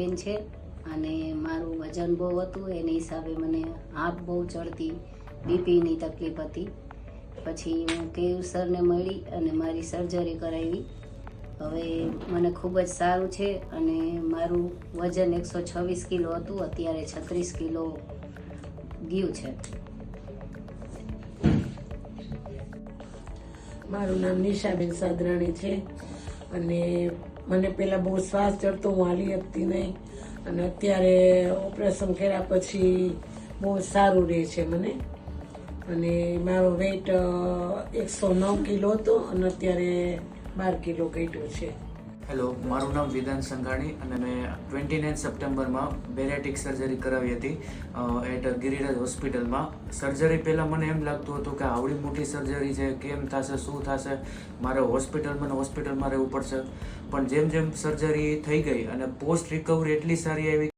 બેન છે અને મારું વજન બહુ હતું, એને હિસાબે મને આંખ બહુ ચડતી, બીપીની તકલીફ હતી. પછી હું કેયુર સરને મળી અને મારી સર્જરી કરાવી. હવે મને ખૂબ જ સારું છે અને મારું વજન 126 કિલો હતું, અત્યારે 36 કિલો ગયું છે. મારું નામ નિશાબેન સાદરાણી છે અને મને પહેલાં બહુ શ્વાસ ચડતો, હું હાલી શકતી નહીં અને અત્યારે ઓપરેશન કર્યા પછી બહુ સારું રહે છે મને. અને મારો વેઇટ 109 કિલો હતો અને અત્યારે 12 કિલો ઘટ્યો છે. હેલો, મારું નામ વિધાન સંઘાણી અને મેં 29 સપ્ટેમ્બરમાં બેરેટિક સર્જરી કરાવી હતી એટ ગિરિરાજ હોસ્પિટલમાં. સર્જરી પહેલાં મને એમ લાગતું હતું કે આવડી મોટી સર્જરી છે, કેમ થશે, શું થશે, મારે હોસ્પિટલમાં રહેવું પડશે. પણ જેમ જેમ સર્જરી થઈ ગઈ અને પોસ્ટ રિકવરી એટલી સારી આવી